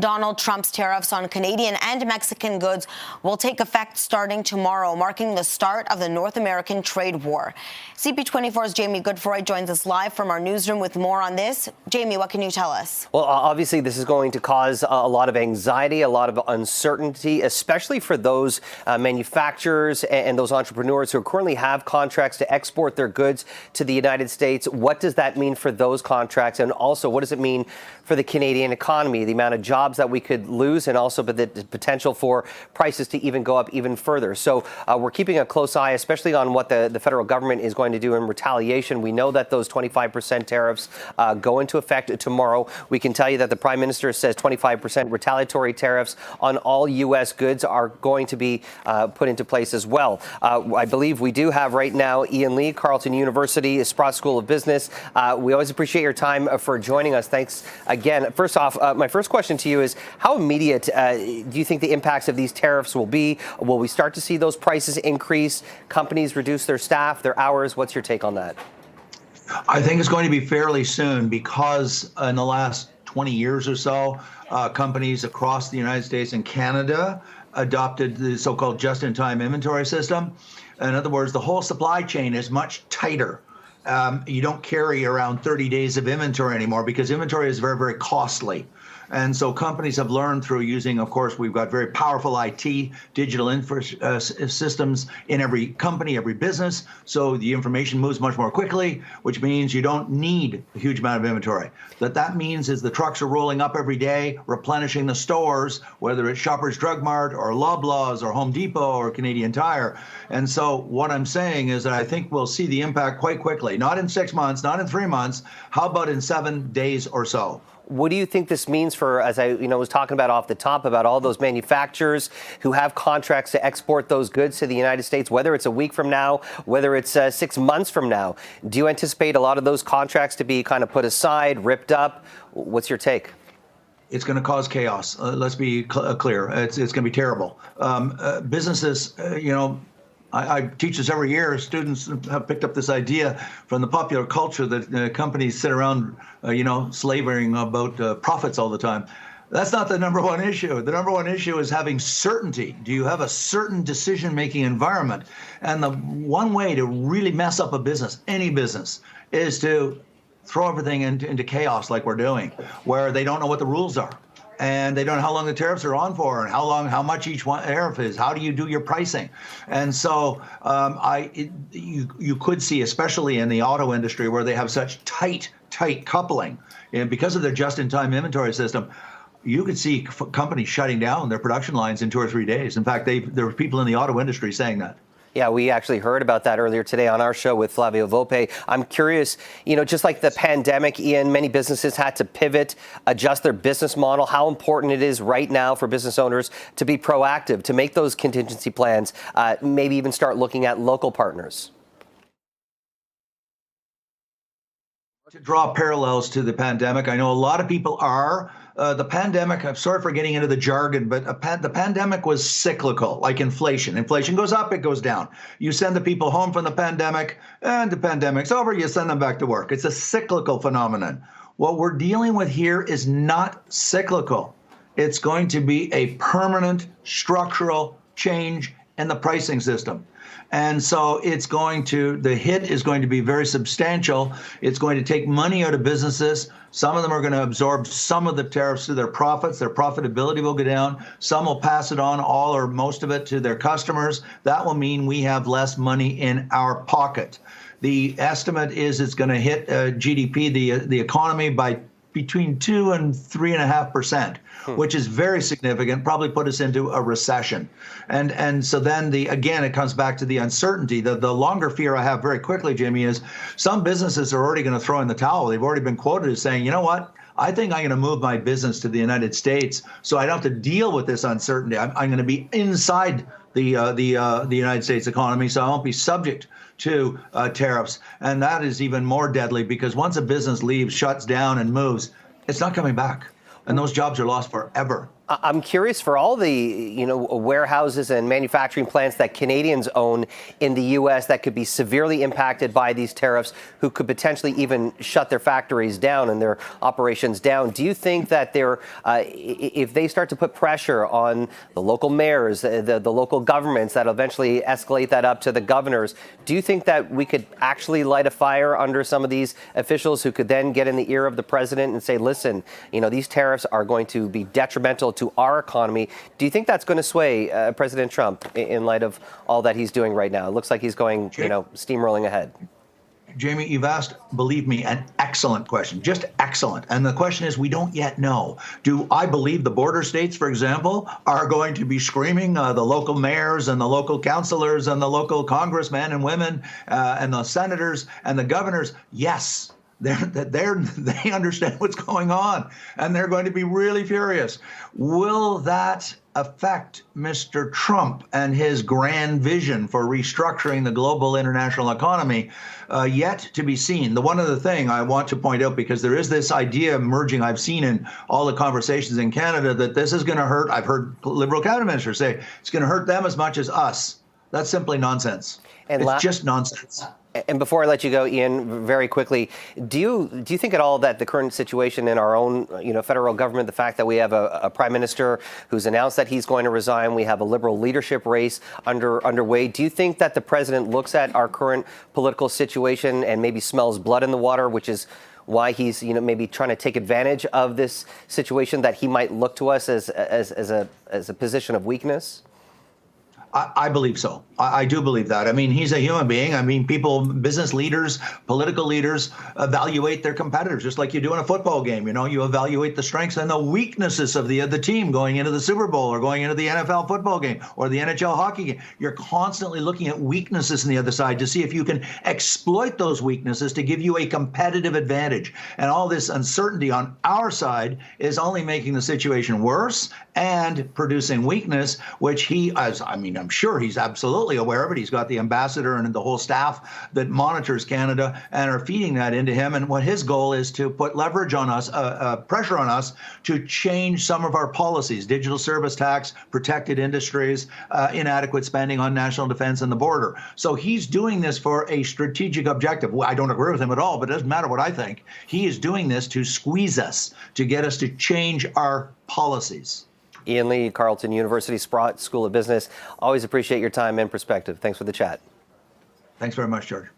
Donald Trump's tariffs on Canadian and Mexican goods will take effect starting tomorrow, marking the start of the North American trade war. CP24's Jamie Goodfroy joins us live from our newsroom with more on this. Jamie, what can you tell us? Well, obviously, this is going to cause a lot of anxiety, a lot of uncertainty, especially for those manufacturers and those entrepreneurs who currently have contracts to export their goods to the United States. What does that mean for those contracts? And also, what does it mean for the Canadian economy, the amount of jobs that we could lose, and also the potential for prices to even go up even further? So we're keeping a close eye, especially on what the federal government is going to do in retaliation. We know that those 25% tariffs go into effect tomorrow. We can tell you that the Prime Minister says 25% retaliatory tariffs on all U.S. goods are going to be put into place as well. I believe we do have right now Ian Lee, Carleton University, Sprott School of Business. We always appreciate your time for joining us. Thanks again. First off, my first question to you is, how immediate do you think the impacts of these tariffs will be? Will we start to see those prices increase, companies reduce their staff, their hours? What's your take on that? I think it's going to be fairly soon, because in the last 20 years or so, companies across the United States and Canada adopted the so-called just-in-time inventory system. In other words, the whole supply chain is much tighter. You don't carry around 30 days of inventory anymore, because inventory is very, very costly. And so companies have learned through using, of course, we've got very powerful IT, digital systems in every company, every business. So the information moves much more quickly, which means you don't need a huge amount of inventory. That means is the trucks are rolling up every day, replenishing the stores, whether it's Shoppers Drug Mart or Loblaws or Home Depot or Canadian Tire. And so what I'm saying is that I think we'll see the impact quite quickly, not in 6 months, not in 3 months. How about in 7 days or so? What do you think this means for, as I was talking about off the top, about all those manufacturers who have contracts to export those goods to the United States, whether it's a week from now, whether it's 6 months from now? Do you anticipate a lot of those contracts to be kind of put aside, ripped up? What's your take? It's going to cause chaos. Let's be clear. It's going to be terrible. Businesses, I teach this every year. Students have picked up this idea from the popular culture that companies sit around, slavering about profits all the time. That's not the number one issue. The number one issue is having certainty. Do you have a certain decision-making environment? And the one way to really mess up a business, any business, is to throw everything into chaos like we're doing, where they don't know what the rules are. And they don't know how long the tariffs are on for, and how much each one tariff is. How do you do your pricing? And so you could see, especially in the auto industry, where they have such tight coupling, and because of their just-in-time inventory system, you could see companies shutting down their production lines in 2 or 3 days. In fact, there were people in the auto industry saying that. Yeah, we actually heard about that earlier today on our show with Flavio Volpe. I'm curious, just like the pandemic, Ian, many businesses had to pivot, adjust their business model. How important it is right now for business owners to be proactive, to make those contingency plans, maybe even start looking at local partners. To draw parallels to the pandemic, I know a lot of people are. The pandemic, I'm sorry for getting into the jargon, but the pandemic was cyclical, like inflation. Inflation goes up, it goes down. You send the people home from the pandemic, and the pandemic's over, you send them back to work. It's a cyclical phenomenon. What we're dealing with here is not cyclical. It's going to be a permanent structural change in the pricing system. And so the hit is going to be very substantial. It's going to take money out of businesses. Some of them are going to absorb some of the tariffs to their profits. Their profitability will go down. Some will pass it on, all or most of it, to their customers. That will mean we have less money in our pocket. The estimate is it's going to hit GDP, the economy, by between 2 and 3.5%, which is very significant, probably put us into a recession. And so then again, it comes back to the uncertainty. The longer fear I have very quickly, Jimmy, is some businesses are already going to throw in the towel. They've already been quoted as saying, you know what? I think I'm going to move my business to the United States so I don't have to deal with this uncertainty. I'm going to be inside the United States economy, so I won't be subject to tariffs. And that is even more deadly, because once a business leaves, shuts down, and moves, it's not coming back. And those jobs are lost forever. I'm curious, for all the warehouses and manufacturing plants that Canadians own in the U.S. that could be severely impacted by these tariffs, who could potentially even shut their factories down and their operations down. Do you think that if they start to put pressure on the local mayors, the local governments, that eventually escalate that up to the governors, do you think that we could actually light a fire under some of these officials who could then get in the ear of the president and say, listen, these tariffs are going to be detrimental to our economy? Do you think that's going to sway President Trump in light of all that he's doing right now? It looks like he's going, steamrolling ahead. Jamie, you've asked, believe me, an excellent question, just excellent. And the question is, we don't yet know. Do I believe the border states, for example, are going to be screaming, the local mayors and the local councilors and the local congressmen and women and the senators and the governors? Yes. They understand what's going on, and they're going to be really furious. Will that affect Mr. Trump and his grand vision for restructuring the global international economy? Yet to be seen. The one other thing I want to point out, because there is this idea emerging, I've seen in all the conversations in Canada, that this is going to hurt. I've heard Liberal cabinet ministers say it's going to hurt them as much as us. That's simply nonsense. It's just nonsense. And before I let you go, Ian, very quickly, do you think at all that the current situation in our own, federal government, the fact that we have a prime minister who's announced that he's going to resign, we have a Liberal leadership race underway, do you think that the president looks at our current political situation and maybe smells blood in the water, which is why he's maybe trying to take advantage of this situation, that he might look to us as a position of weakness? I believe so. I do believe that. I mean, he's a human being. I mean, people, business leaders, political leaders evaluate their competitors, just like you do in a football game. You evaluate the strengths and the weaknesses of the team going into the Super Bowl or going into the NFL football game or the NHL hockey game. You're constantly looking at weaknesses on the other side to see if you can exploit those weaknesses to give you a competitive advantage. And all this uncertainty on our side is only making the situation worse and producing weakness, which I'm sure he's absolutely aware of it. He's got the ambassador and the whole staff that monitors Canada and are feeding that into him. And what his goal is to put leverage on us, pressure on us to change some of our policies, digital service tax, protected industries, inadequate spending on national defense and the border. So he's doing this for a strategic objective. I don't agree with him at all, but it doesn't matter what I think. He is doing this to squeeze us, to get us to change our policies. Ian Lee, Carleton University Sprott School of Business. Always appreciate your time and perspective. Thanks for the chat. Thanks very much, George.